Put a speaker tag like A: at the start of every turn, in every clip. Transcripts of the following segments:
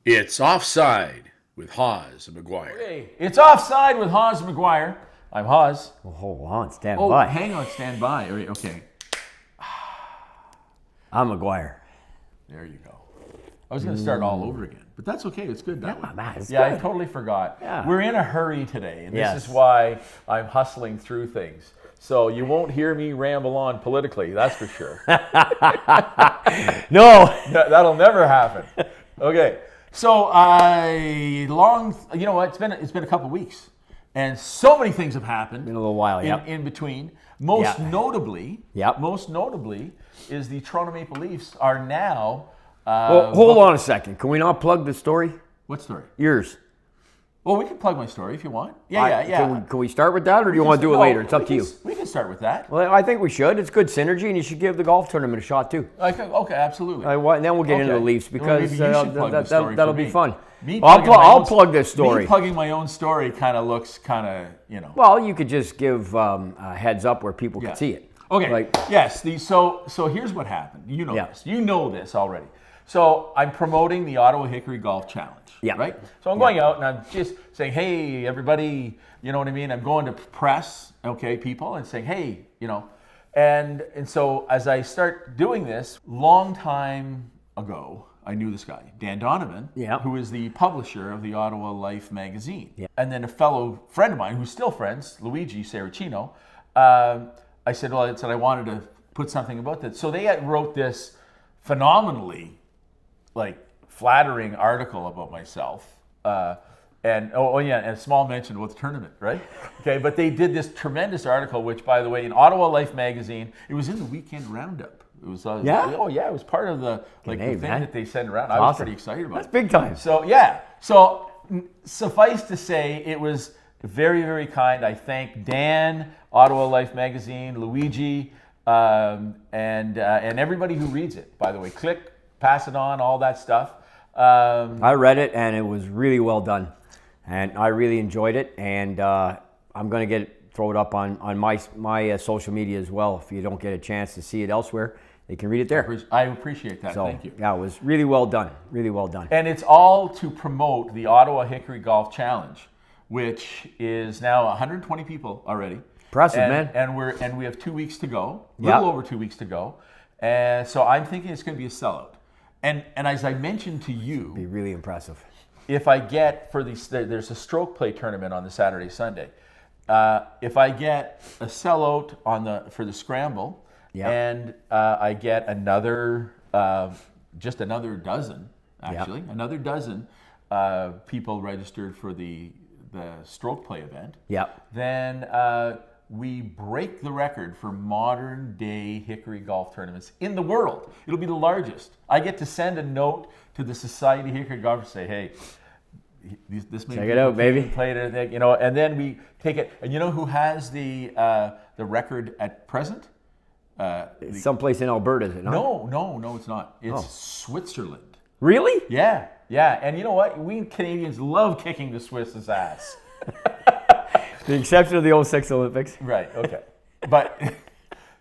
A: It's Offside with Hawes and McGuire.
B: Okay, it's Offside with Hawes and McGuire. I'm Hawes.
C: Well, hold on, stand
B: Oh,
C: by.
B: hang on, stand by. Okay,
C: I'm McGuire.
B: there you go. I was going to start all over again, but that's okay. It's good that way.
C: Man, it's
B: Yeah,
C: good.
B: I totally forgot.
C: Yeah.
B: We're in a hurry today, and this
C: Yes.
B: is why I'm hustling through things. So you won't hear me ramble on politically, that's for sure.
C: No.
B: That'll never happen. Okay, so you know what? It's been a couple weeks, and so many things have happened.
C: Been a little while, yep.
B: In between. Most
C: Yep.
B: notably,
C: Yep.
B: is the Toronto Maple Leafs are now.
C: Well, hold on a second. Can we not plug the story?
B: What story?
C: Yours.
B: Well, we can plug my story if you want. Yeah.
C: Can we start with that, or do you want to do it later? It's up to you.
B: We can start with that.
C: Well, I think we should. It's good synergy, and you should give the golf tournament a shot, too.
B: Okay, absolutely.
C: And then we'll get into the Leafs,
B: Well,
C: because
B: maybe you should plug the story
C: that'll
B: for
C: be
B: me.
C: fun.
B: Me
C: I'll
B: plugging my own-
C: plug this story.
B: Me plugging my own story kind of looks
C: Well, you could just give a heads up where people
B: Yeah.
C: can see it.
B: Okay. Yes. So here's what happened. You know
C: Yeah.
B: this. You know this already. So I'm promoting the Ottawa Hickory Golf Challenge.
C: Yeah.
B: Right. So I'm going out and I'm just saying, hey, everybody. You know what I mean? I'm going to press, people, and saying, hey, and so as I start doing this, long time ago, I knew this guy, Dan Donovan,
C: Yeah.
B: who is the publisher of the Ottawa Life magazine.
C: Yeah.
B: And then a fellow friend of mine, who's still friends, Luigi Saracino, I said, I wanted to put something about that. So they wrote this phenomenally, flattering article about myself. And a small mention about the tournament, right? Okay, but they did this tremendous article, which, by the way, in Ottawa Life magazine, it was in the weekend roundup. It was
C: Yeah?
B: Oh yeah, it was part of the the thing
C: man.
B: that they send around. I was
C: Awesome.
B: pretty excited about
C: That's
B: it.
C: big time.
B: So yeah, so suffice to say, it was very, very kind. I thank Dan, Ottawa Life magazine, Luigi, and everybody who reads it. By the way, click, pass it on, all that stuff.
C: I read it, and it was really well done. And I really enjoyed it, and I'm going to get it thrown up on my social media as well. If you don't get a chance to see it elsewhere, they can read it there.
B: I appreciate that.
C: So,
B: Thank you.
C: yeah, it was really well done. Really well done.
B: And it's all to promote the Ottawa Hickory Golf Challenge, which is now 120 people already.
C: Impressive,
B: and,
C: man.
B: And we have 2 weeks to go. A
C: Yeah.
B: little over 2 weeks to go. And so I'm thinking it's going to be a sellout. And as I mentioned to you,
C: Be really impressive.
B: if I get there's a stroke play tournament on the Saturday, Sunday. If I get a sellout for the scramble,
C: Yeah.
B: and I get another dozen, actually, another dozen people registered for the stroke play event.
C: Yeah.
B: Then we break the record for modern day Hickory golf tournaments in the world. It'll be the largest. I get to send a note to the Society of Hickory Golf and say, hey, this may
C: Check it out, baby.
B: Played it, and then we take it. And you know who has the record at present?
C: It's someplace in Alberta, is it not?
B: No, it's not. It's Switzerland.
C: Really?
B: Yeah. And you know what? We Canadians love kicking the Swiss's ass.
C: The exception of the 06 Olympics.
B: Right, okay. But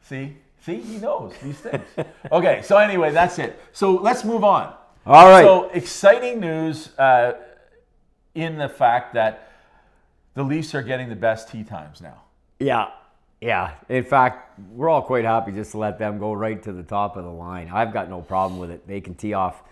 B: see, he knows these things. Okay, so anyway, that's it. So let's move on.
C: All right.
B: So exciting news in the fact that the Leafs are getting the best tee times now.
C: Yeah. In fact, we're all quite happy just to let them go right to the top of the line. I've got no problem with it. They can tee off.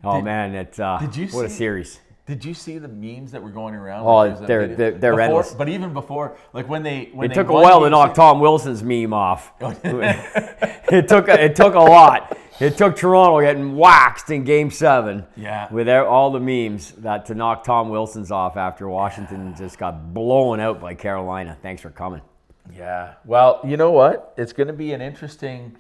C: Oh, man, what a series.
B: Did you see the memes that were going around?
C: Oh,
B: Like,
C: they're
B: before,
C: endless.
B: But even before, like when they
C: It took a while to knock Tom Wilson's meme off. It took a lot. It took Toronto getting waxed in Game 7 with all the memes to knock Tom Wilson's off after Washington just got blown out by Carolina. Thanks for coming.
B: Yeah. Well, you know what? It's going to be an interesting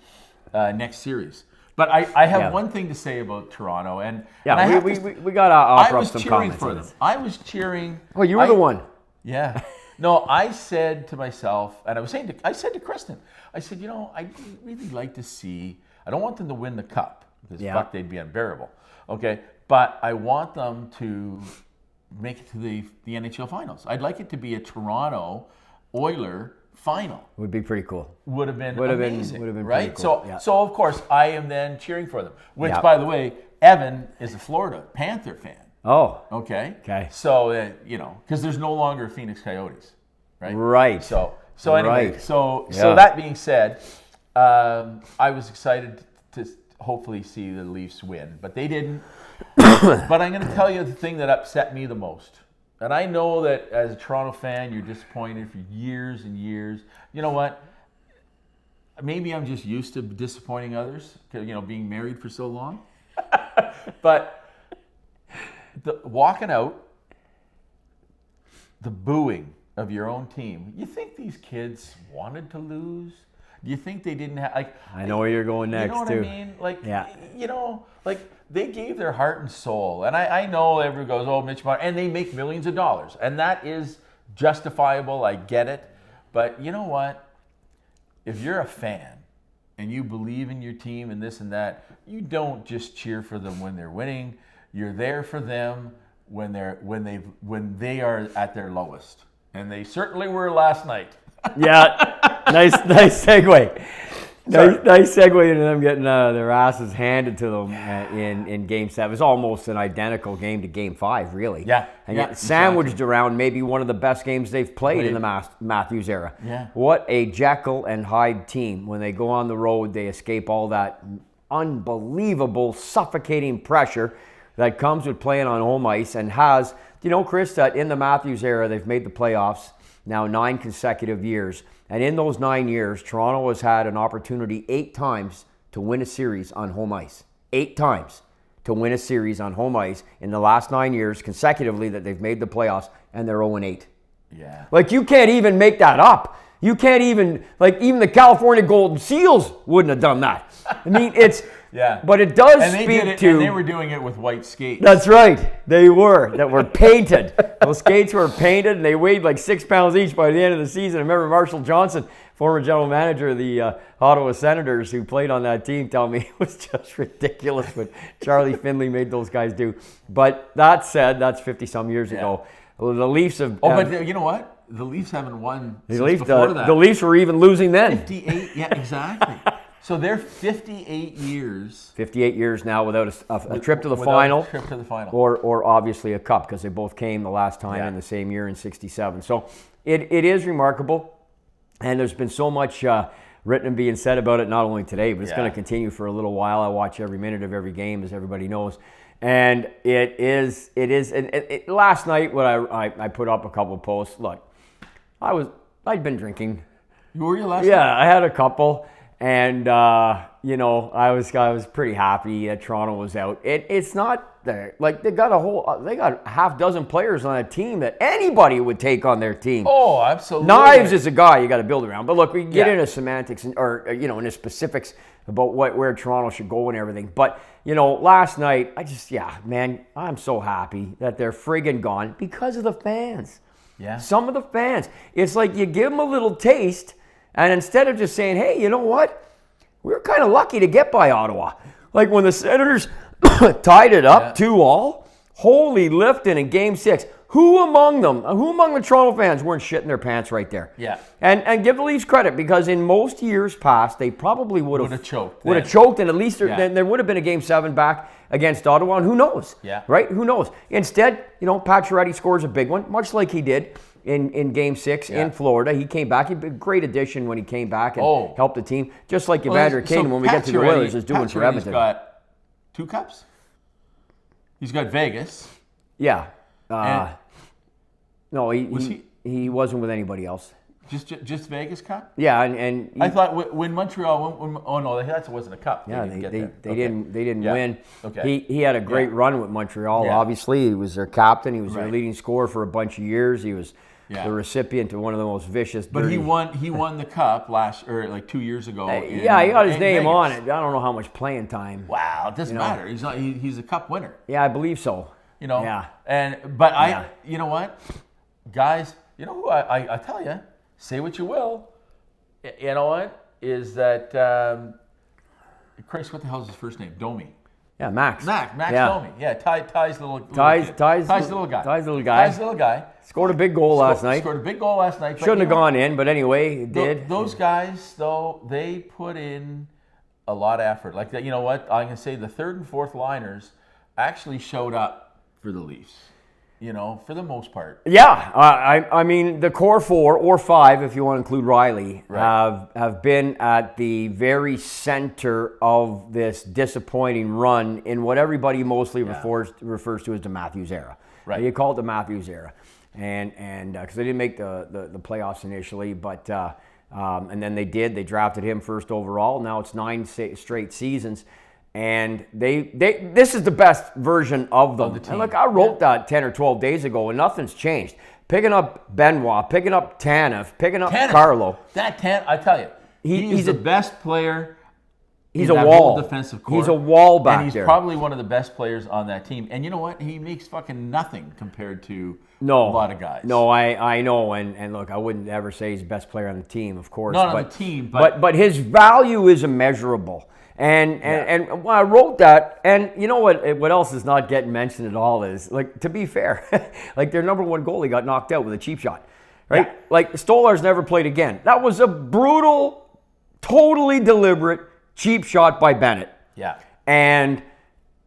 B: next series. But I have one thing to say about Toronto, and
C: we got to offer up some comments
B: for
C: on
B: them.
C: this.
B: I was cheering.
C: Oh, you were the one.
B: Yeah. No, I said to myself, and I said to Kristen, I said, I'd really like to see. I don't want them to win the cup because fuck, they'd be unbearable. Okay, but I want them to make it to the NHL finals. I'd like it to be a Toronto Oiler final.
C: Would be pretty cool.
B: Would have been amazing,
C: would have been
B: right?
C: pretty cool.
B: So of course I am then cheering for them. Which,
C: Yeah.
B: by the way, Evan is a Florida Panther fan.
C: Oh.
B: Okay.
C: Okay.
B: So, because there's no longer Phoenix Coyotes, right?
C: Right.
B: So anyway,
C: Right.
B: so
C: Yeah.
B: that being said, I was excited to hopefully see the Leafs win, but they didn't. But I'm going to tell you the thing that upset me the most. And I know that as a Toronto fan, you're disappointed for years and years. You know what? Maybe I'm just used to disappointing others, being married for so long. But walking out, the booing of your own team, you think these kids wanted to lose? Do you think they didn't have,
C: I know where you're going next,
B: you know what
C: too.
B: I mean? They gave their heart and soul. And I know everyone goes, oh, Mitch Marner, and they make millions of dollars. And that is justifiable. I get it. But you know what? If you're a fan and you believe in your team and this and that, you don't just cheer for them when they're winning. You're there for them when they are at their lowest. And they certainly were last night.
C: Yeah, nice segue. Nice segue into them getting their asses handed to them in Game 7. It's almost an identical game to Game 5, really.
B: Yeah.
C: And yet sandwiched around maybe one of the best games they've played in the Matthews era.
B: Yeah.
C: What a Jekyll and Hyde team. When they go on the road, they escape all that unbelievable, suffocating pressure that comes with playing on home ice and has, do you know, Chris, that in the Matthews era, they've made the playoffs now 9 consecutive years. And in those 9 years, Toronto has had an opportunity 8 times to win a series on home ice. 8 times to win a series on home ice in the last 9 years consecutively that they've made the playoffs, and they're 0-8.
B: Yeah.
C: You can't even make that up. You can't even, even the California Golden Seals wouldn't have done that. I mean, it's...
B: Yeah.
C: But it does
B: and they
C: speak
B: did it,
C: to...
B: And they were doing it with white skates.
C: That's right. They were. That were painted. Those skates were painted, and they weighed like 6 pounds each by the end of the season. I remember Marshall Johnson, former general manager of the Ottawa Senators, who played on that team, tell me it was just ridiculous what Charlie Finley made those guys do. But that said, that's 50-some years ago. The Leafs have...
B: but you know what? The Leafs haven't won since before that.
C: The Leafs were even losing then.
B: 58, yeah, exactly. So they're 58 years.
C: 58 years now without a trip to the final.
B: A trip to the final.
C: Or obviously a cup, because they both came the last time in the same year in '67. So it is remarkable. And there's been so much written and being said about it, not only today, but it's going to continue for a little while. I watch every minute of every game, as everybody knows. And it is. And last night, when I put up a couple of posts, look, I'd been drinking.
B: Were you last night?
C: Yeah, I had a couple. And, I was pretty happy that Toronto was out. It's not there. They got a half dozen players on that team that anybody would take on their team.
B: Oh, absolutely.
C: Knives is a guy you got to build around. But look, we can get into semantics into specifics about where Toronto should go and everything. But, last night, I'm so happy that they're friggin' gone because of the fans.
B: Yeah.
C: Some of the fans. It's like you give them a little taste. And instead of just saying, hey, you know what? We were kind of lucky to get by Ottawa. Like when the Senators tied it up 2-2, holy lifting in Game 6. Who among the Toronto fans weren't shitting their pants right there?
B: Yeah.
C: And give the Leafs credit, because in most years past, they probably would have
B: choked.
C: Would have choked, and at least there would have been a Game 7 back against Ottawa, and who knows?
B: Yeah.
C: Right? Who knows? Instead, Pacioretty scores a big one, much like he did in Game 6 in Florida. He came back. He'd been a great addition when he came back and helped the team, just like Evander Kane, when we get to the Oilers, is doing for Edmonton.
B: He's got 2 cups. He's got Vegas.
C: Yeah. No, he wasn't with anybody else.
B: Just Vegas Cup?
C: Yeah, and
B: I thought when Montreal that wasn't a cup.
C: Yeah, they didn't win.
B: Okay.
C: He had a great run with Montreal.
B: Yeah.
C: Obviously, he was their captain. He was their leading scorer for a bunch of years. He was the recipient of one of the most vicious.
B: But he won the cup 2 years ago.
C: He got his name
B: Vegas.
C: on it. I don't know how much playing time.
B: Wow, it doesn't matter. He's a cup winner.
C: Yeah, I believe so.
B: Yeah. But you know what, guys? You know who I tell you. Say what you will. You know what? Is that Chris? What the hell is his first name? Domi.
C: Yeah, Max.
B: Max Domi. Yeah, Ty's little
C: guy.
B: Ty's little guy.
C: Scored a big goal last night.
B: Scored a big goal last night.
C: Shouldn't have gone in, but anyway, it did.
B: Those guys, though, they put in a lot of effort. Like that. You know what? I'm gonna say the third and fourth liners actually showed up for the Leafs. For the most part.
C: Yeah, I mean the core 4 or 5, if you want to include Riley, have been at the very center of this disappointing run in what everybody mostly refers to as the Matthews era.
B: Right.
C: You call it the Matthews era, and because they didn't make the playoffs initially, but and then they did. They drafted him first overall. Now it's 9 straight seasons. And this is the best version of them. And look, I wrote that 10 or 12 days ago, and nothing's changed. Picking up Benoit, picking up Tanev, picking up Carlo.
B: I tell you, he's the best player.
C: He's
B: in
C: a
B: that
C: wall.
B: Whole defensive core.
C: He's a wall back there.
B: And he's probably one of the best players on that team. And you know what? He makes fucking nothing compared to a lot of guys.
C: No, I know. And look, I wouldn't ever say he's the best player on the team, of course.
B: Not on the team, but
C: his value is immeasurable. And when I wrote that, and you know what else is not getting mentioned at all is, like, to be fair, like their number 1 goalie got knocked out with a cheap shot, right? Yeah. Like Stolarz never played again. That was a brutal, totally deliberate cheap shot by Bennett.
B: Yeah.
C: And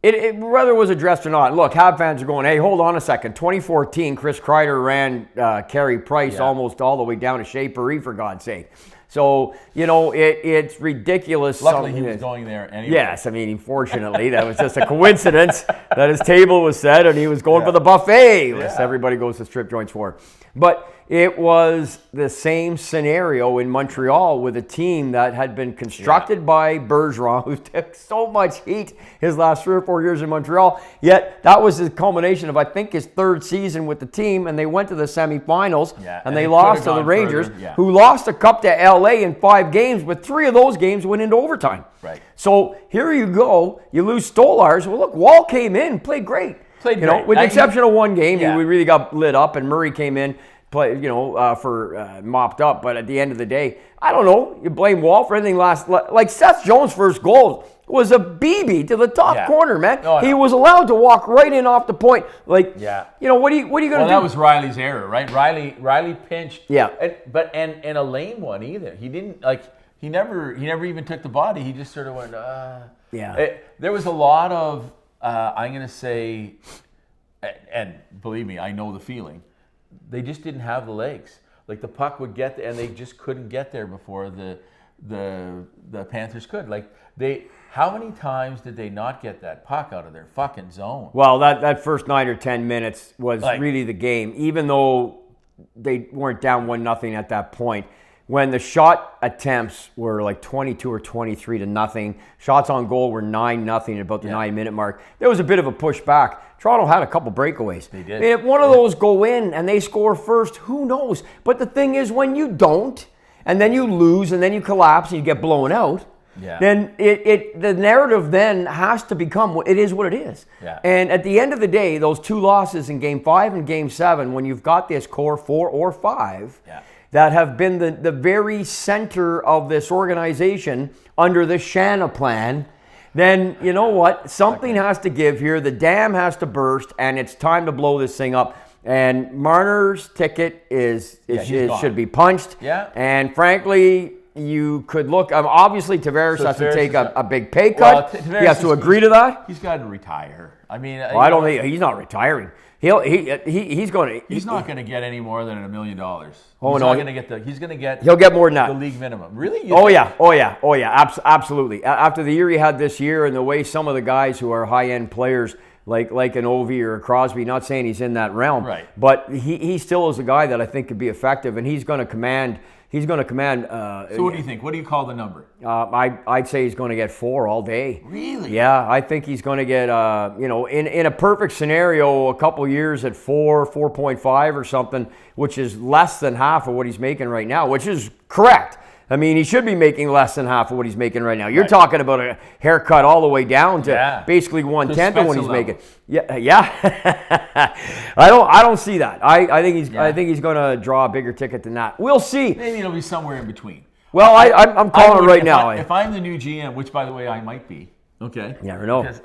C: it whether it was addressed or not, look, Hab fans are going, hey, hold on a second. 2014, Chris Kreider ran Carey Price almost all the way down to Shea Paris, for God's sake. So, it's ridiculous.
B: Luckily, he was going there anyway.
C: Yes, I mean, fortunately, that was just a coincidence that his table was set and he was going for the buffet, as everybody goes to strip joints for. But it was the same scenario in Montreal with a team that had been constructed by Bergeron, who took so much heat his last 3 or 4 years in Montreal. Yet that was the culmination of, I think, his 3rd season with the team, and they went to the semifinals, and they lost to the Rangers, who lost a cup to LA in 5 games, but 3 of those games went into overtime.
B: Right.
C: So here you go, you lose Stolarz. Well, look, Wall came in, played great. With the exception of 1 game, we really got lit up, and Murray came in. Mopped up, but at the end of the day, I don't know. You blame Wall for anything like Seth Jones' first goal was a BB to the top corner, man. He was allowed to walk right in off the point. What are you going to do?
B: That was Riley's error, right? Riley pinched.
C: Yeah.
B: And a lame one either. He didn't he never even took the body. He just sort of went. There was a lot of I'm going to say, and believe me, I know the feeling. They just didn't have the legs. Like the puck would get there, and they just couldn't get there before the Panthers could. How many times did they not get that puck out of their fucking zone?
C: Well, that first 9 or 10 minutes was really the game, even though they weren't down 1-0 at that point. When the shot attempts were 22 or 23 to nothing, shots on goal were 9-0 at about the 9-minute mark. There was a bit of a pushback. Toronto had a couple breakaways.
B: They did.
C: I mean, if one of those go in and they score first, who knows? But the thing is, when you don't, and then you lose, and then you collapse, and you get blown out, then the narrative then has to become, it is what it is.
B: Yeah.
C: And at the end of the day, those 2 losses in Game 5 and Game 7, when you've got this core 4 or 5, that have been the very center of this organization under the Shanna plan, then you know what? Something has to give here. The dam has to burst, and it's time to blow this thing up. And Marner's ticket should be punched.
B: Yeah.
C: And frankly, you could look. Obviously, Tavares has to take a big pay cut. He has to agree to that.
B: He's got to retire. I mean,
C: I don't think he's not retiring. He's going to.
B: He's not going to get any more than $1 million.
C: Oh
B: he's
C: no,
B: not going to get He's going to get.
C: He'll get more than that.
B: The league minimum. Really?
C: Oh yeah. Absolutely. After the year he had this year, and the way some of the guys who are high-end players, like an Ovi or a Crosby, not saying he's in that realm,
B: right?
C: But he still is a guy that I think could be effective, and he's going to command. He's going to command.
B: So what do you think? What do you call the number?
C: I'd say he's going to get 4 all day.
B: Really?
C: Yeah, I think he's going to get. In a perfect scenario, a couple years at 4.5 or something, which is less than half of what he's making right now, which is correct. I mean, he should be making less than half of what he's making right now. You're talking about a haircut all the way down to basically 1/10 of what he's making. Yeah. I don't see that. I think he's going to draw a bigger ticket than that. We'll see.
B: Maybe it'll be somewhere in between.
C: Well, I'm calling it right now.
B: If I'm the new GM, which by the way I might be, okay.
C: You never know.
B: Because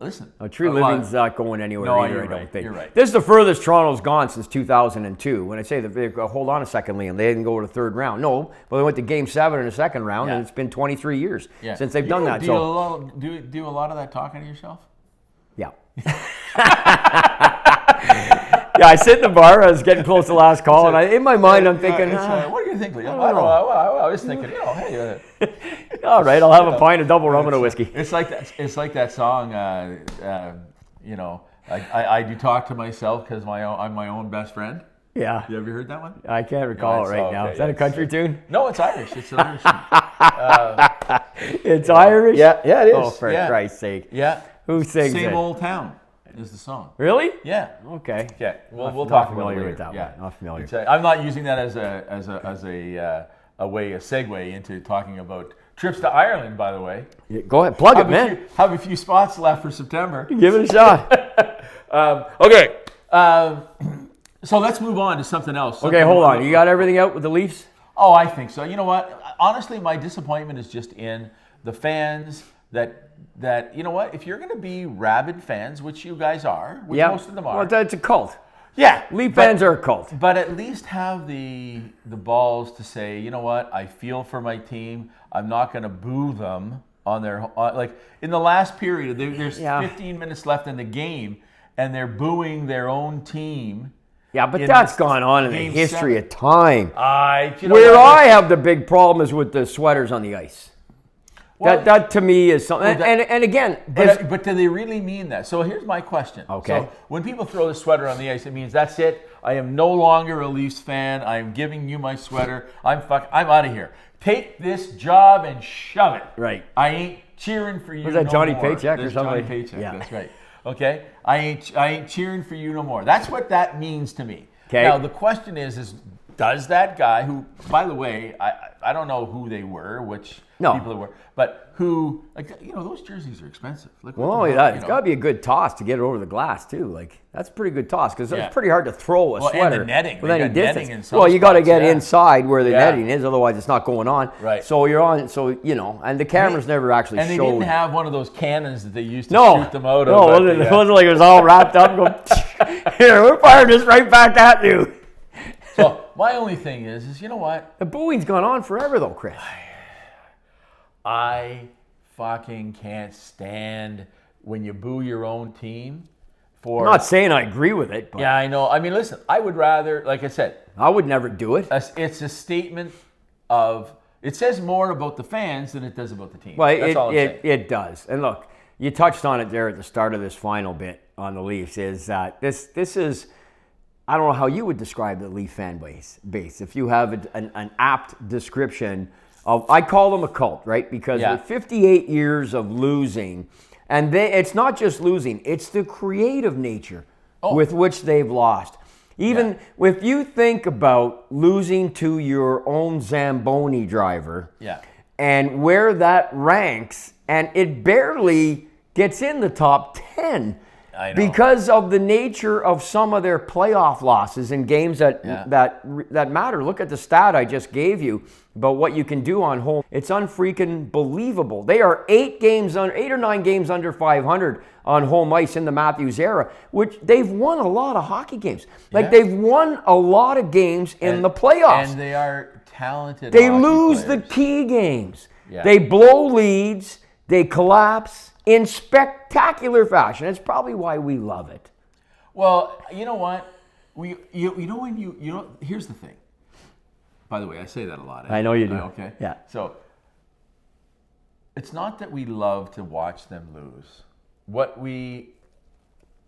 B: listen.
C: True Living's not going anywhere either, I don't think.
B: You're right.
C: This is the furthest Toronto's gone since 2002. When I say hold on a second, Liam, they didn't go to the 3rd round. No, but they went to Game 7 in the 2nd round, and it's been 23 years since they've done that.
B: Do a lot of that talking to yourself?
C: Yeah. Yeah, I sit in the bar. I was getting close to last call, and in my mind, I'm thinking,
B: what do you think, Liam? I was thinking, hey.
C: All right, I'll have a pint of double rum and a whiskey.
B: It's like that. It's like that song. I do talk to myself because I'm my own best friend.
C: Yeah.
B: You ever heard that one?
C: I can't recall it right now. Is that a country tune?
B: No, it's Irish. It's an Irish tune.
C: It's Irish?
B: Yeah, it is.
C: Oh, for Christ's sake.
B: Yeah.
C: Who sings it?
B: Same Old Town is the song.
C: Really?
B: Yeah.
C: Okay.
B: Yeah. We'll talk about it later.
C: With that one. Not familiar.
B: I'm not using that as a segue into talking about trips to Ireland, by the way.
C: Yeah, go ahead. Plug it, man.
B: Have a few spots left for September.
C: Give it a shot.
B: Okay. So let's move on to something else.
C: Okay, hold on. You got everything out with the Leafs?
B: Oh, I think so. You know what? Honestly, my disappointment is just in the fans that you know what? If you're going to be rabid fans, which you guys are, which most of them are.
C: Well, it's a cult.
B: Yeah.
C: Leaf fans are a cult.
B: But at least have the balls to say, you know what? I feel for my team. I'm not going to boo them on their like in the last period. There's 15 minutes left in the game, and they're booing their own team.
C: Yeah, but that's gone on in the history of time.
B: Where
C: I have the big problem is with the sweaters on the ice. Well, that to me is something. And again,
B: but do they really mean that? So here's my question.
C: Okay.
B: So when people throw the sweater on the ice, it means that's it. I am no longer a Leafs fan. I am giving you my sweater. I'm out of here. Take this job and shove it.
C: Right.
B: I ain't cheering for you.
C: Was that
B: no
C: Johnny
B: more.
C: Paycheck or something?
B: Johnny Paycheck.
C: Yeah.
B: That's right. Okay. I ain't cheering for you no more. That's what that means to me.
C: Okay.
B: Now the question is does that guy who, by the way, I don't know who they were, which people they were, but who, those jerseys are expensive.
C: It's got to be a good toss to get it over the glass too. Like that's a pretty good toss because it's pretty hard to throw a sweater
B: and the netting.
C: with any distance.
B: Netting in some
C: you got to
B: spots,
C: get inside where the netting is, otherwise it's not going on.
B: Right.
C: So you're on. So and the cameras never actually showed.
B: And they didn't have one of those cannons that they used to shoot them out of.
C: No, it wasn't like it was all wrapped up. Here, we're firing this right back at you.
B: So my only thing is you know what?
C: The booing's gone on forever though, Chris.
B: I fucking can't stand when you boo your own team for...
C: I'm not saying I agree with it, but...
B: Yeah, I know. I mean, listen, I would rather, like I said...
C: I would never do it.
B: It's a statement of... It says more about the fans than it does about the team.
C: Well,
B: That's all I'm saying.
C: It does. And look, you touched on it there at the start of this final bit on the Leafs, is that this is... I don't know how you would describe the Leaf fan base. If you have an apt description of, I call them a cult, right? Because with 58 years of losing, and it's not just losing, it's the creative nature with which they've lost. Even if you think about losing to your own Zamboni driver, and where that ranks, and it barely gets in the top 10.
B: I know.
C: Because of the nature of some of their playoff losses in games that matter. Look at the stat I just gave you about what you can do on home. It's unfreaking believable. They are 8 or 9 games under 500 on home ice in the Matthews era, which they've won a lot of hockey games. They've won a lot of games in the playoffs.
B: And they are talented.
C: They lose the key games.
B: Yeah.
C: They blow leads. They collapse in spectacular fashion. It's probably why we love it.
B: Well, you know what? Here's the thing. By the way, I say that a lot.
C: I know you do.
B: Okay.
C: Yeah.
B: So it's not that we love to watch them lose.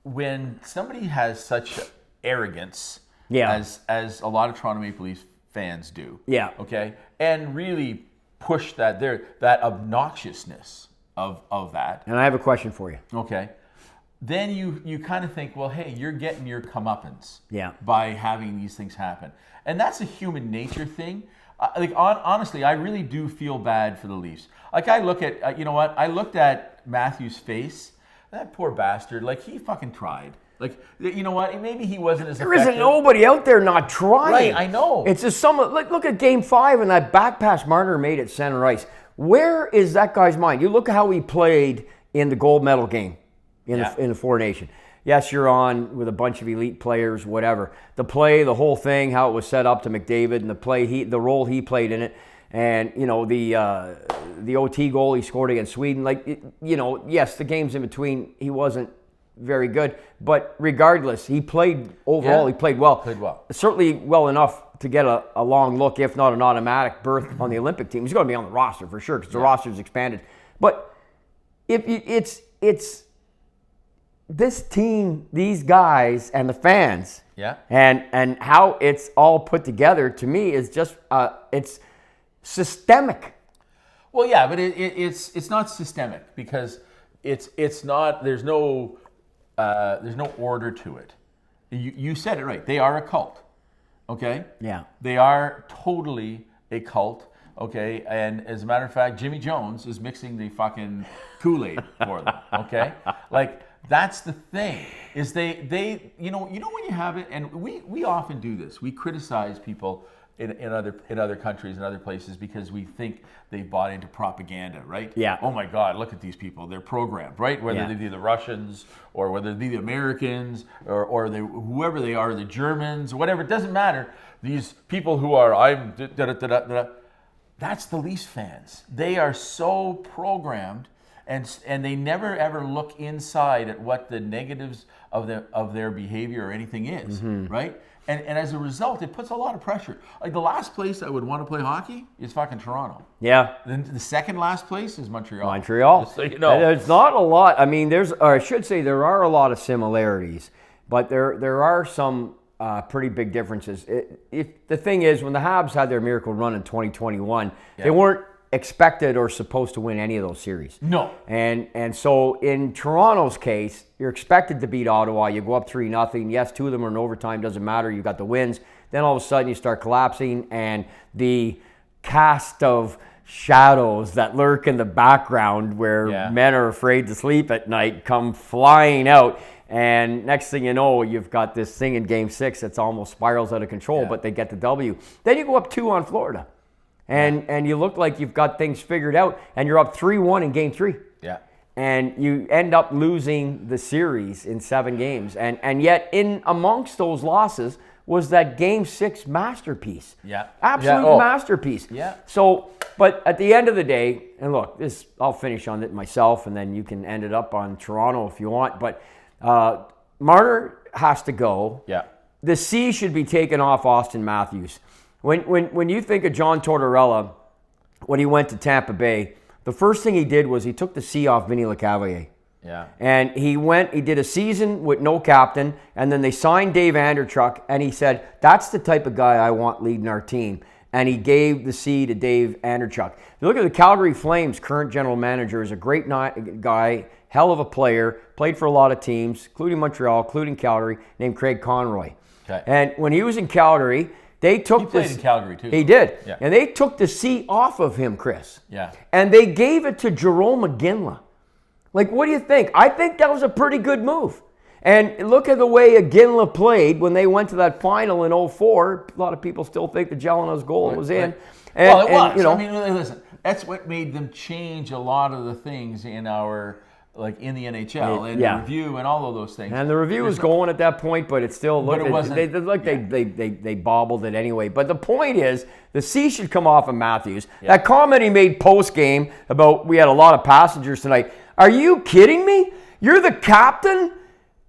B: When somebody has such arrogance, as a lot of Toronto Maple Leafs fans do.
C: Yeah.
B: Okay. And really push that obnoxiousness of that.
C: And I have a question for you.
B: Okay. Then you kind of think, well, hey, you're getting your comeuppance by having these things happen. And that's a human nature thing. Honestly, I really do feel bad for the Leafs. Like I look at, I looked at Matthews' face. That poor bastard, he fucking tried. You know what? Maybe he wasn't as effective.
C: There isn't nobody out there not trying.
B: Right, I know.
C: It's just look at Game 5 and that back pass Marner made at center ice. Where is that guy's mind? You look at how he played in the gold medal game in the Four Nation. Yes, you're on with a bunch of elite players, whatever. The play, the whole thing, how it was set up to McDavid, and the role he played in it, and the OT goal he scored against Sweden. Yes, the games in between he wasn't very good. But regardless, he played overall. He played well.
B: Played well.
C: Certainly well enough to get a long look, if not an automatic berth on the Olympic team. He's going to be on the roster for sure because the roster's expanded. But if it's this team, these guys, and the fans, and how it's all put together, to me is just it's systemic.
B: Well, yeah, but it's not systemic because it's not. There's no order to it. You said it right. They are a cult. Okay.
C: Yeah.
B: They are totally a cult. Okay, and as a matter of fact, Jimmy Jones is mixing the fucking Kool-Aid for them. Okay, like that's the thing is they you know when you have it, and we often do this. We criticize people in other countries and other places because we think they've bought into propaganda, right?
C: Yeah.
B: Oh my God, look at these people. They're programmed, right? Whether they be the Russians or whether they be the Americans or they, whoever they are, the Germans, whatever, it doesn't matter. These people who are, that's the Leafs fans. They are so programmed and they never ever look inside at what the negatives of their behavior or anything is, right? And as a result, it puts a lot of pressure. Like the last place I would want to play hockey is fucking Toronto.
C: Yeah.
B: Then the second last place is Montreal.
C: Just so you know. There's not a lot. I mean, or I should say there are a lot of similarities, but there are some pretty big differences. The thing is, when the Habs had their miracle run in 2021, they weren't expected or supposed to win any of those series.
B: No.
C: And so in Toronto's case, you're expected to beat Ottawa. You go up 3-0. Yes, 2 of them are in overtime. Doesn't matter. You got the wins. Then all of a sudden you start collapsing, and the cast of shadows that lurk in the background where men are afraid to sleep at night come flying out. And next thing you know, you've got this thing in Game 6 that's almost spirals out of control, but they get the W. Then you go up 2 on Florida. And you look like you've got things figured out, and you're up 3-1 in Game 3.
B: Yeah.
C: And you end up losing the series in 7 games. And yet, in amongst those losses was that Game 6 masterpiece.
B: Yeah.
C: Absolute masterpiece.
B: Yeah.
C: So, but at the end of the day, and look, I'll finish on it myself, and then you can end it up on Toronto if you want. But Marner has to go.
B: Yeah.
C: The C should be taken off Auston Matthews. When you think of John Tortorella, when he went to Tampa Bay, the first thing he did was he took the C off Vinny LeCavalier.
B: Yeah.
C: And he did a season with no captain, and then they signed Dave Anderchuk, and he said, that's the type of guy I want leading our team. And he gave the C to Dave Anderchuk. If you look at the Calgary Flames' current general manager, is a great guy, hell of a player, played for a lot of teams, including Montreal, including Calgary, named Craig Conroy.
B: Okay.
C: And when he was in Calgary, they took
B: He played in Calgary, too.
C: He did.
B: Yeah.
C: And they took the C off of him, Chris.
B: Yeah.
C: And they gave it to Jarome Iginla. Like, what do you think? I think that was a pretty good move. And look at the way Iginla played when they went to that final in 2004. A lot of people still think the Gelinas goal was in. And,
B: well, it was.
C: And, you know,
B: I mean, listen, that's what made them change a lot of the things in our, like in the NHL and the review and all of those things.
C: And the review was going at that point, but it still looked.
B: But it wasn't.
C: They bobbled it anyway. But the point is, the C should come off of Matthews. Yeah. That comment he made post game about we had a lot of passengers tonight. Are you kidding me? You're the captain,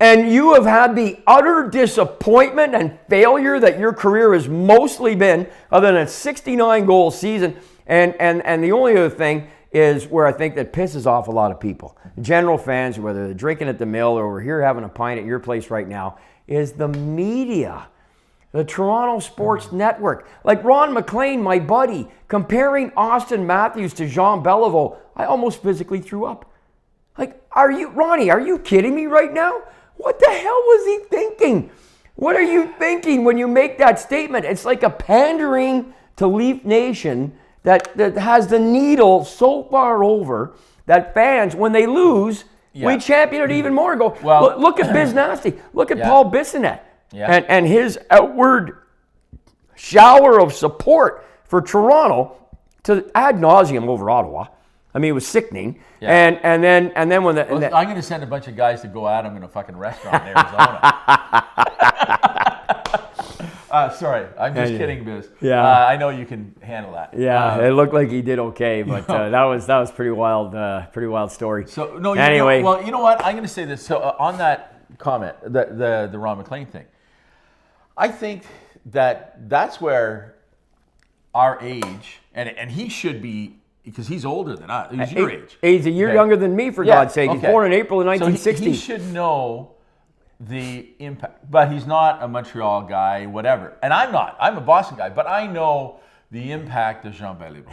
C: and you have had the utter disappointment and failure that your career has mostly been, other than a 69-goal season. And the only other thing is where I think that pisses off a lot of people, general fans, whether they're drinking at the mill or we're here having a pint at your place right now, is the media. The Toronto Sports Network. Like Ron McLean, my buddy, comparing Auston Matthews to Jean Beliveau, I almost physically threw up. Like, Ronnie, are you kidding me right now? What the hell was he thinking? What are you thinking when you make that statement? It's like a pandering to Leaf Nation that has the needle so far over that fans, when they lose, we champion it even more and go, well, look at Biz Nasty. Look at Paul Bissonnette and his outward shower of support for Toronto to ad nauseum over Ottawa. I mean, it was sickening. Yeah. And then when I'm
B: going to send a bunch of guys to go at him in a fucking restaurant in Arizona. Sorry, I'm just kidding, Biz.
C: Yeah.
B: I know you can handle that.
C: Yeah, it looked like he did okay, but that was pretty wild story.
B: So no.
C: Anyway,
B: You know what? I'm going to say this. So on that comment, the Ron McLean thing, I think that's where our age, and he should be, because he's older than us. He's your age.
C: He's a year younger than me, for God's sake. He's born in April of 1960.
B: So he should know the impact, but he's not a Montreal guy, whatever. And I'm not. I'm a Boston guy, but I know the impact of Jean Beliveau.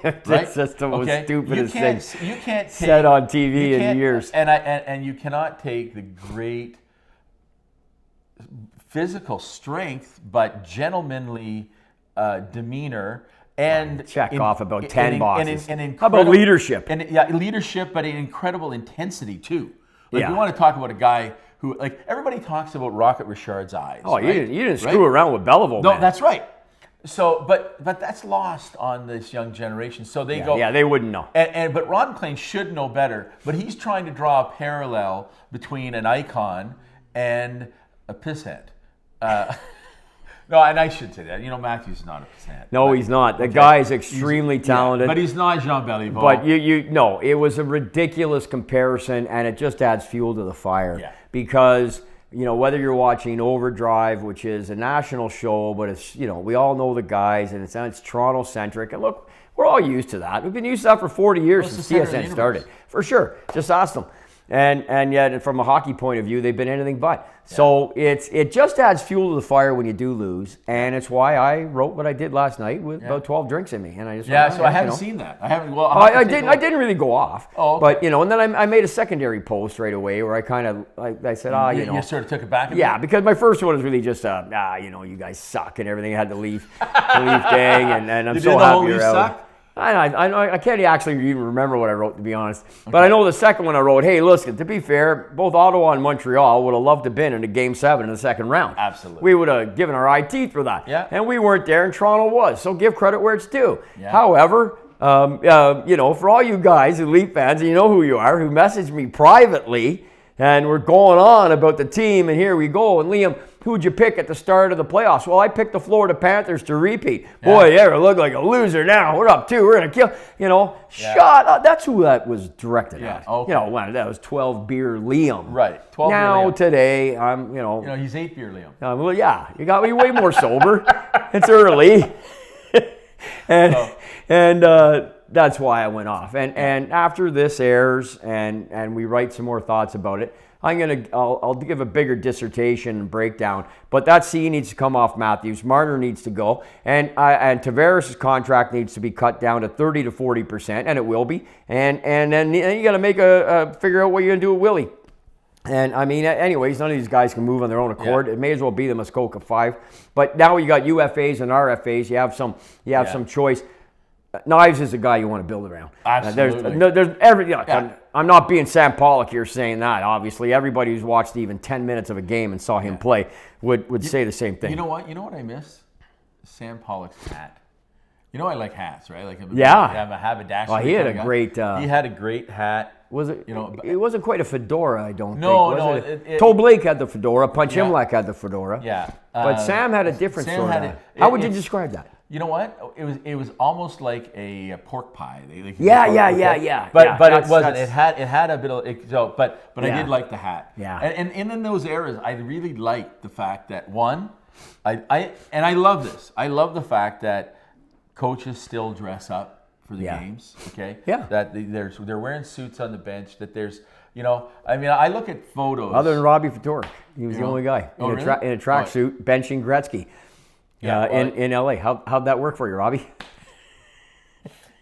B: Right?
C: That's just the most stupidest thing
B: you can't
C: said on TV in years.
B: And you cannot take the great physical strength, but gentlemanly demeanor. And
C: check off about 10 boxes.
B: And
C: how about leadership?
B: And leadership, but an incredible intensity too. Like we want to talk about a guy who, like, everybody talks about Rocket Richard's eyes.
C: Oh, right? you didn't screw around with Beliveau.
B: No,
C: man.
B: that's right. So, but that's lost on this young generation. So they go.
C: Yeah, they wouldn't know.
B: But Ron McLean should know better. But he's trying to draw a parallel between an icon and a pisshead. No, and I should say that. Matthew's not a pisshead.
C: No, he's not. The guy is extremely talented.
B: But he's not Jean Beliveau.
C: But no, it was a ridiculous comparison, and it just adds fuel to the fire.
B: Yeah.
C: Because, whether you're watching Overdrive, which is a national show, but it's, we all know the guys, and it's Toronto-centric. And look, we're all used to that. We've been used to that for 40 years since TSN started. For sure. Just ask them. And yet, from a hockey point of view, they've been anything but. Yeah. So it just adds fuel to the fire when you do lose, and it's why I wrote what I did last night with about 12 drinks in me. And I just
B: so I haven't seen that. I haven't. Well,
C: I didn't really go off.
B: Oh, okay.
C: But and then I made a secondary post right away where I kind of I said,
B: you sort of took it back.
C: Because my first one was really just you guys suck and everything. I had the Leaf thing, and I'm so happy you're out. Suck? I can't actually even remember what I wrote, to be honest. Okay. But I know the second one I wrote, hey, listen, to be fair, both Ottawa and Montreal would have loved to have been in a Game 7 in the second round.
B: Absolutely.
C: We would have given our eye teeth for that.
B: Yeah.
C: And we weren't there, and Toronto was. So give credit where it's due.
B: Yeah.
C: However, for all you guys, Elite fans, and you know who you are, who messaged me privately, and we're going on about the team, and here we go. And Liam, who'd you pick at the start of the playoffs? Well, I picked the Florida Panthers to repeat. Boy, you ever look like a loser now. We're up 2. We're going to kill. Shut up. That's who that was directed at.
B: Okay.
C: That was 12 beer Liam.
B: Right. 12
C: now,
B: beer Liam.
C: Today, I'm,
B: he's 8 beer Liam.
C: Well, yeah. You got me way more sober. It's early. And that's why I went off. And after this airs and we write some more thoughts about it, I'll give a bigger dissertation and breakdown. But that C needs to come off Matthews. Marner needs to go, and Tavares' contract needs to be cut down to 30 to 40%, and it will be. And then you got to make figure out what you're gonna do with Willie. And anyways, none of these guys can move on their own accord. Yeah. It may as well be the Muskoka 5. But now you got UFAs and RFAs. You have some choice. Knives is a guy you want to build around.
B: Absolutely.
C: I'm not being Sam Pollock here saying that. Obviously, everybody who's watched even 10 minutes of a game and saw him play would say the same thing.
B: You know what? You know what I miss? Sam Pollock's hat. I like hats, right? Like I'm a haberdasher.
C: Well, he had a great.
B: He had a great hat.
C: Was it? It wasn't quite a fedora, I don't think.
B: No.
C: Toe Blake had the fedora. Punch Imlach had the fedora.
B: Yeah.
C: But Sam had a different sort of. How would you describe that?
B: You know what? It was almost like a pork pie.
C: Yeah.
B: But it wasn't. It had a bit of. But I did like the hat.
C: Yeah.
B: And in those eras, I really liked the fact that I love this. I love the fact that coaches still dress up for the games. Okay.
C: Yeah.
B: That they're wearing suits on the bench. That there's. I look at photos.
C: Other than Robbie Fedora, he was the only guy in
B: really?
C: in a tracksuit benching Gretzky. In LA. How'd that work for you, Robbie?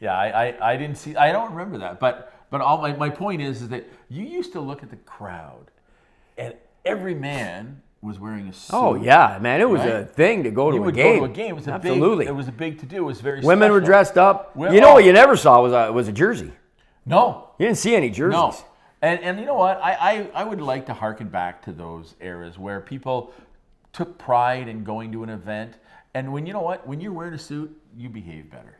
B: Yeah, I didn't see. I don't remember that. But all my point is that you used to look at the crowd, and every man was wearing a suit.
C: Oh yeah, man, it was a thing to go to a game.
B: Go to a game. It was
C: Absolutely.
B: It was a big to do. It was very.
C: Women
B: special.
C: were dressed up. What you never saw was a jersey.
B: No,
C: you didn't see any jerseys.
B: No, and you know what? I would like to harken back to those eras where people took pride in going to an event. And when you're wearing a suit, you behave better.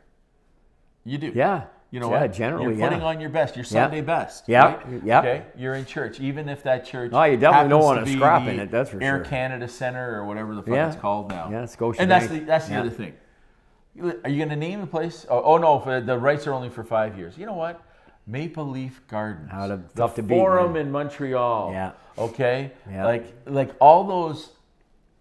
B: You do.
C: Yeah.
B: You know what?
C: Generally,
B: you're putting on your best, your Sunday best. Right? Okay, you're in church, even if that church.
C: Oh, you definitely don't want to scrap in it. That's for
B: Air
C: sure.
B: Canada Center or whatever the fuck it's called now.
C: Yeah, Scotia.
B: And that's the other thing. Are you going to name the place? Oh no, the rights are only for 5 years. You know what? Maple Leaf Gardens.
C: Tough to beat.
B: Forum in Montreal.
C: Yeah.
B: Okay.
C: Yeah.
B: Like all those.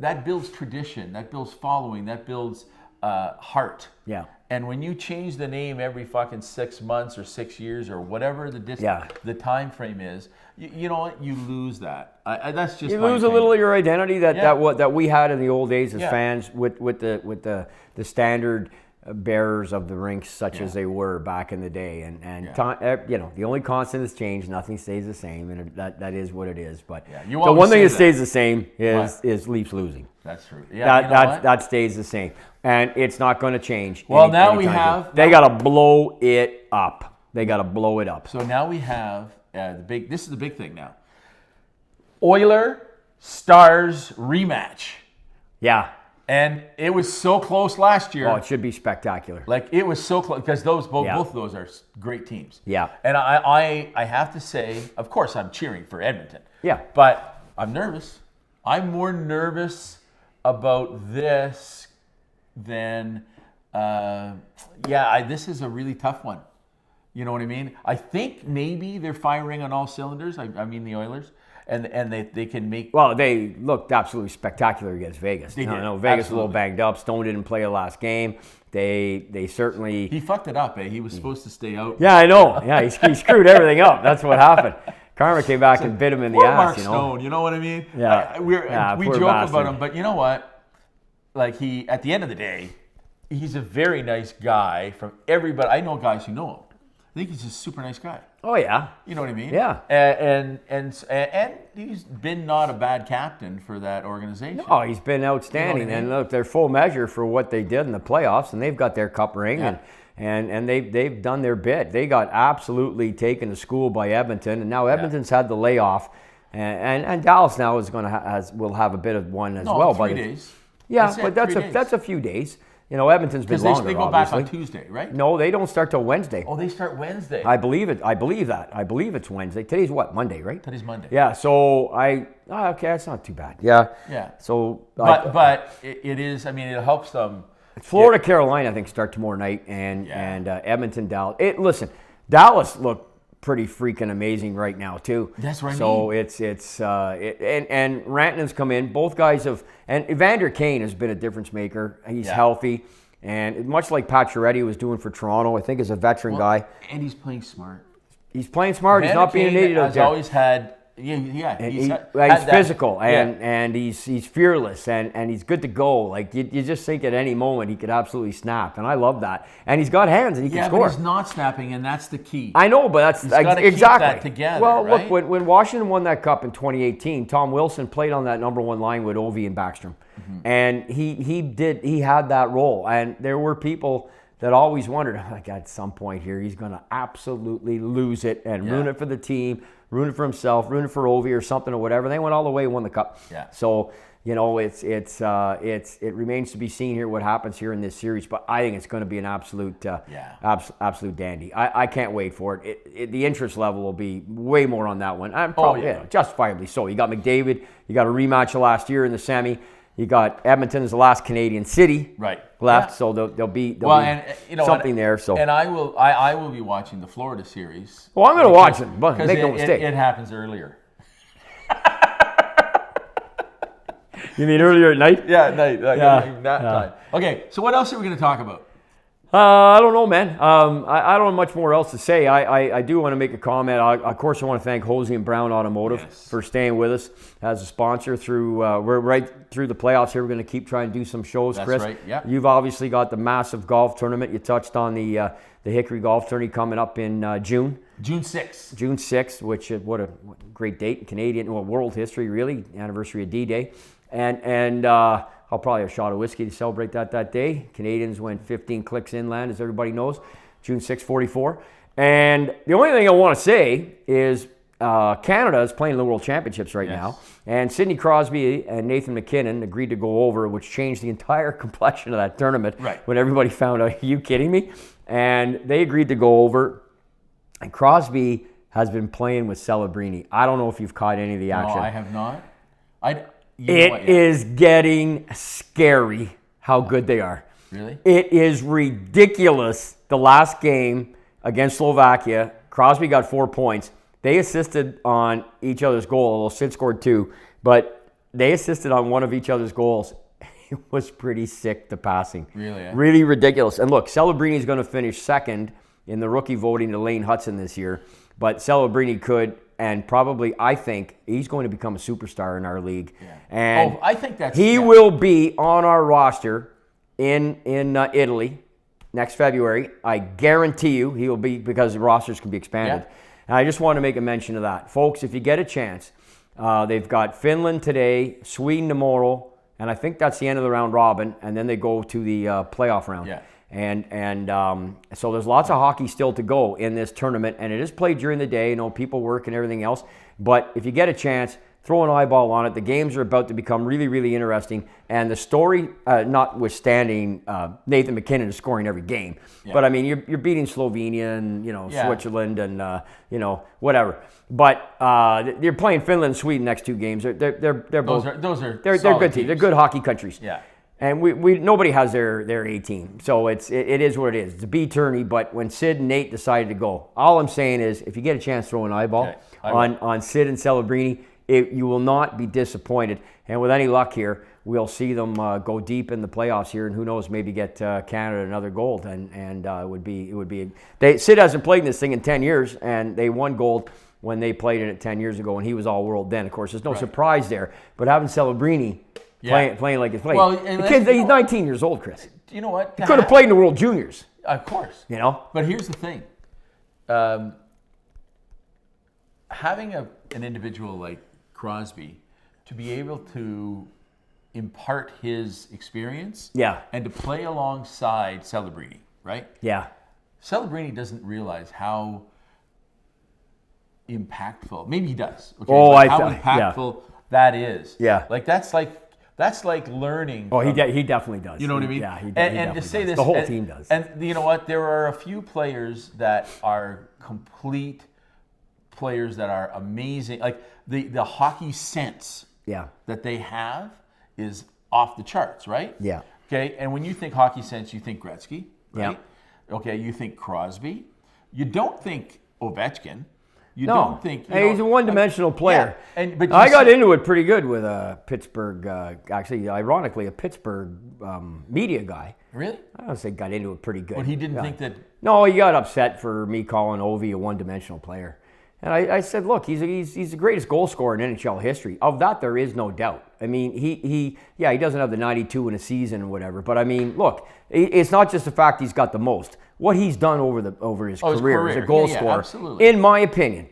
B: That builds tradition. That builds following. That builds heart.
C: Yeah.
B: And when you change the name every fucking 6 months or 6 years or whatever the time frame is, you know what? You lose that. That's just
C: you lose a little of your identity that we had in the old days as fans with the standard bearers of the rinks such as they were back in the day. And time, the only constant has changed. Nothing stays the same, and that is what it is. But the one thing that stays the same is Leafs losing.
B: That's true. Yeah,
C: that stays the same, and it's not going to change.
B: Well, now we have.
C: They got to blow it up. They got to blow it up.
B: So now we have This is the big thing now. Oiler Stars rematch.
C: Yeah.
B: And it was so close last year.
C: Oh, it should be spectacular.
B: Like, it was so close because both of those are great teams.
C: Yeah.
B: And I have to say, of course, I'm cheering for Edmonton.
C: Yeah.
B: But I'm nervous. I'm more nervous about this than, this is a really tough one. You know what I mean? I think maybe they're firing on all cylinders. I mean the Oilers. And they can make...
C: Well, they looked absolutely spectacular against Vegas.
B: They did.
C: Vegas was a little banged up. Stone didn't play the last game. They certainly...
B: He fucked it up, eh? He was supposed to stay out.
C: Yeah, I know. Yeah, he screwed everything up. That's what happened. Karma came back and bit him in the ass.
B: Mark Stone, you know what I mean?
C: Yeah.
B: We joke about him, but you know what? Like, at the end of the day, he's a very nice guy from everybody. I know guys who know him. I think he's a super nice guy.
C: Oh, yeah.
B: You know what I mean?
C: Yeah.
B: And he's been not a bad captain for that organization.
C: Oh, he's been outstanding. You know what I mean? And look, they're full measure for what they did in the playoffs, and they've got their cup ring, and they've done their bit. They got absolutely taken to school by Edmonton, and now Edmonton's had the layoff, and Dallas now is will have a bit of one as well.
B: 3 days.
C: Yeah, but that's a few days. You know, Edmonton's been longer,
B: they go
C: obviously.
B: back on Tuesday, right?
C: No, they don't start till Wednesday.
B: Oh, they start Wednesday.
C: I believe it. I believe that. I believe it's Wednesday. Today's what? Monday, right?
B: Today's Monday.
C: Yeah. So okay, that's not too bad. Yeah.
B: Yeah.
C: So,
B: but it is. I mean, it helps them.
C: Florida, Carolina, I think start tomorrow night, and Edmonton, Dallas. Listen, Dallas looked pretty freaking amazing right now too.
B: That's right.
C: So it's and Rantanen's come in. Both guys have, and Evander Kane has been a difference maker. He's healthy, and much like Pacioretty was doing for Toronto, I think as a veteran guy.
B: And he's playing smart.
C: He's playing smart. He's not being an idiot out there.
B: Has always had.
C: He's physical and he's fearless and he's good to go. Like you just think at any moment he could absolutely snap, and I love that. And he's got hands and he can score.
B: But he's not snapping, and that's the key.
C: I know, but that's exactly
B: keep that together.
C: Well,
B: right?
C: Look, when Washington won that cup in 2018, Tom Wilson played on that number one line with Ovi and Backstrom, and he had that role. And there were people that always wondered, like, at some point here, he's going to absolutely lose it and ruin it for the team, ruin it for himself, ruin it for Ovi or something or whatever. They went all the way and won the cup.
B: Yeah.
C: So, you know, it remains to be seen here what happens here in this series. But I think it's going to be an absolute dandy. I can't wait for it. The interest level will be way more on that one. I'm probably justifiably so. You got McDavid. You got a rematch of last year in the semi. You got Edmonton as the last Canadian city left, so there'll be something there. So,
B: and I will be watching the Florida series.
C: Well, I'm going to watch it, but make no mistake.
B: It happens earlier.
C: You mean earlier at night?
B: Yeah, at night. Nap time. Okay, so what else are we going to talk about?
C: I don't know, man. I don't have much more else to say. I do want to make a comment. Of course, I want to thank Hosey and Brown Automotive for staying with us as a sponsor through. We're right through the playoffs here. We're going to keep trying to do some shows,
B: That's
C: Chris.
B: Right. Yeah.
C: You've obviously got the massive golf tournament. You touched on the Hickory Golf Tourney coming up in June.
B: June 6th.
C: June 6th, which what a great date in Canadian, world history, really, anniversary of D-Day, and. I'll probably have a shot of whiskey to celebrate that day. Canadians went 15 clicks inland, as everybody knows, June 6, 44. And the only thing I want to say is Canada is playing the World Championships right now, and Sidney Crosby and Nathan MacKinnon agreed to go over, which changed the entire complexion of that tournament.
B: Right.
C: When everybody found out, are you kidding me? And they agreed to go over, and Crosby has been playing with Celebrini. I don't know if you've caught any of the action.
B: No, I have not.
C: It is getting scary how good they are.
B: Really?
C: It is ridiculous. The last game against Slovakia, Crosby got 4 points. They assisted on each other's goal, although Sid scored 2, but they assisted on one of each other's goals. It was pretty sick, the passing.
B: Really? Eh?
C: Really ridiculous. And look, Celebrini's going to finish second in the rookie voting to Lane Hudson this year, but Celebrini could, and probably, I think, he's going to become a superstar in our league.
B: Yeah.
C: And
B: I think that's...
C: he will be on our roster in Italy next February. I guarantee you he will be, because the rosters can be expanded.
B: Yeah.
C: And I just want to make a mention of that. Folks, if you get a chance, they've got Finland today, Sweden tomorrow, and I think that's the end of the round robin, and then they go to the playoff round.
B: Yeah.
C: And so there's lots of hockey still to go in this tournament, and it is played during the day. You know, people work and everything else. But if you get a chance, throw an eyeball on it. The games are about to become really, really interesting. And the story, notwithstanding, Nathan MacKinnon is scoring every game. Yeah. But I mean, you're beating Slovenia and Switzerland and whatever. But you're playing Finland and Sweden next 2 games. They're both they're good teams. They're good hockey countries.
B: Yeah.
C: And we nobody has their A team, so it is what it is. It's a B tourney. But when Sid and Nate decided to go, all I'm saying is, if you get a chance, throw an eyeball on Sid and Celebrini. You will not be disappointed. And with any luck here, we'll see them go deep in the playoffs here, and who knows, maybe get Canada another gold. And it would be. Sid hasn't played in this thing in 10 years, and they won gold when they played in it 10 years ago, and he was all world then. Of course, there's no surprise there. But having Celebrini playing like he's playing,
B: well,
C: he's 19 years old, Chris.
B: You know what?
C: He could have played in the World Juniors.
B: Of course.
C: You know.
B: But here's the thing. Having an individual like Crosby to be able to impart his experience and to play alongside Celebrini, right?
C: Yeah.
B: Celebrini doesn't realize how impactful, maybe he does, okay, how impactful that is.
C: Yeah.
B: Like that's like learning.
C: Oh, he definitely does.
B: You know what I mean?
C: Yeah, he
B: and to say
C: does.
B: this,
C: the whole team does.
B: And you know what? There are a few players that are complete players that are amazing. Like the hockey sense that they have is off the charts, right?
C: Yeah.
B: Okay, and when you think hockey sense, you think Gretzky, right? Yeah. Okay, you think Crosby. You don't think Ovechkin. You don't think...
C: he's a one-dimensional player.
B: Yeah. But
C: I got into it pretty good with a Pittsburgh, actually, ironically, a Pittsburgh media guy.
B: Really?
C: I don't say got into it pretty good.
B: But he didn't think that...
C: No, he got upset for me calling Ovi a one-dimensional player. And I said, look, he's the greatest goal scorer in NHL history. Of that, there is no doubt. I mean, he doesn't have the 92 in a season or whatever. But I mean, look, it's not just the fact he's got the most. What he's done over his career as a goal scorer,
B: absolutely.
C: In my opinion,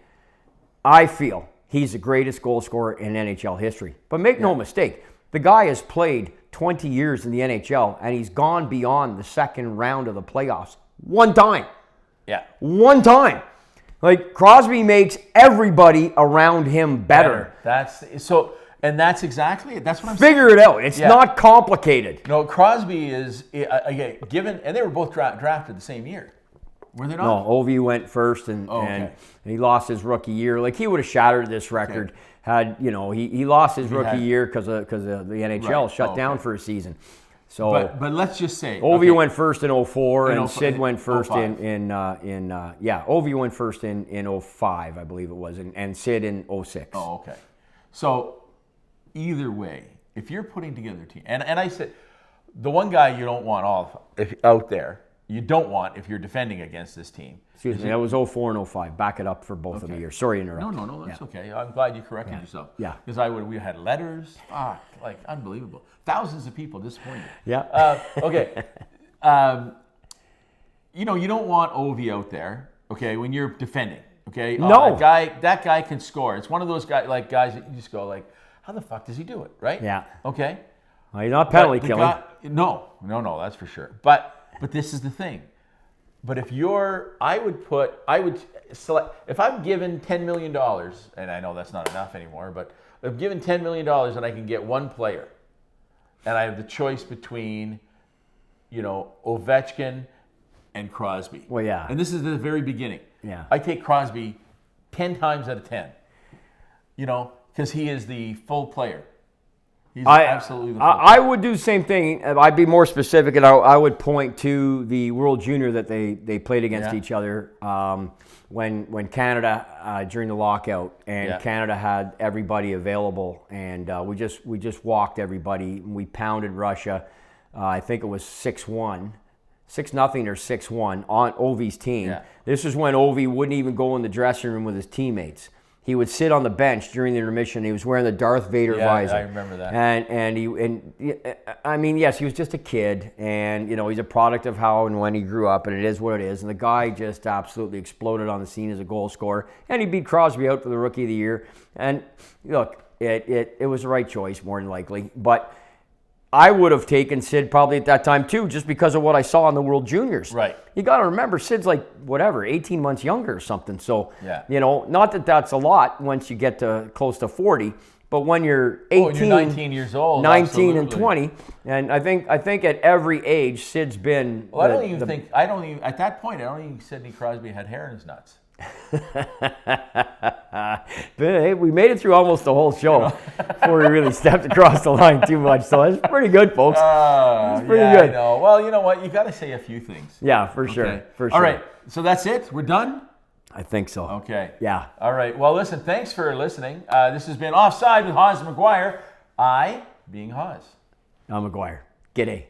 C: I feel he's the greatest goal scorer in NHL history. But make no mistake, the guy has played 20 years in the NHL, and he's gone beyond the second round of the playoffs one time.
B: Yeah.
C: One time. Like, Crosby makes everybody around him better.
B: That's exactly it. That's what I'm
C: Figure it out. It's not complicated.
B: No, Crosby is, again, given, and they were both drafted the same year. Were they not?
C: No, Ovi went first, and he lost his rookie year. Like, he would have shattered this record had, he lost his rookie year because of the NHL shut down for a season. So,
B: but let's just say
C: Ovi went first in 04, and Sid went first Ovi went first in 05, I believe it was, and Sid in 06.
B: Oh, okay. So either way, if you're putting together a team, and I said the one guy you don't want out there, you don't want if you're defending against this team.
C: Excuse me, that was 04 and 05. Back it up for both of the years. Sorry to interrupt.
B: No, that's okay. I'm glad you corrected yourself.
C: Yeah.
B: Because we had letters. Like unbelievable. Thousands of people disappointed.
C: Yeah.
B: Okay. You don't want Ovi out there, okay, when you're defending. Okay?
C: No.
B: That guy can score. It's one of those guys that you just go like, how the fuck does he do it? Right?
C: Yeah.
B: Okay.
C: Well, he's not penalty killing.
B: No, that's for sure. But this is the thing. But if I would select, if I'm given $10 million, and I know that's not enough anymore, but if I'm given $10 million and I can get one player, and I have the choice between, Ovechkin and Crosby.
C: Well, yeah.
B: And this is the very beginning.
C: Yeah.
B: I take Crosby 10 times out of 10, because he is the full player. He's absolutely the full player.
C: I would do the same thing. I'd be more specific, and I would point to the World Junior that they played against each other when Canada, during the lockout, and Canada had everybody available, and we just walked everybody. We pounded Russia. I think it was 6-1. 6-0 or 6-1 on Ovi's team. Yeah. This was when Ovi wouldn't even go in the dressing room with his teammates. He would sit on the bench during the intermission. He was wearing the Darth Vader visor.
B: I remember that.
C: And yes, he was just a kid, and he's a product of how and when he grew up, and it is what it is. And the guy just absolutely exploded on the scene as a goal scorer, and he beat Crosby out for the Rookie of the Year. And look, it was the right choice more than likely, but I would have taken Sid probably at that time too, just because of what I saw in the World Juniors.
B: Right.
C: You got to remember, Sid's 18 months younger or something. So,
B: yeah.
C: Not that that's a lot once you get to close to 40, but when you're 18,
B: you're 19 years old,
C: 19
B: absolutely.
C: And 20, and I think at every age, Sid's been.
B: Well, at that point, I don't even think Sidney Crosby had hair in his nuts.
C: But hey, we made it through almost the whole show before we really stepped across the line too much. So that's pretty good, folks. It's pretty good.
B: I know. Well, you know what? You got to say a few things.
C: Yeah, for sure.
B: Okay.
C: For sure.
B: All right. So that's it. We're done.
C: I think so.
B: Okay.
C: Yeah.
B: All right. Well, listen. Thanks for listening. This has been Offside with Haas and McGuire. I being Haas.
C: I'm McGuire. G'day.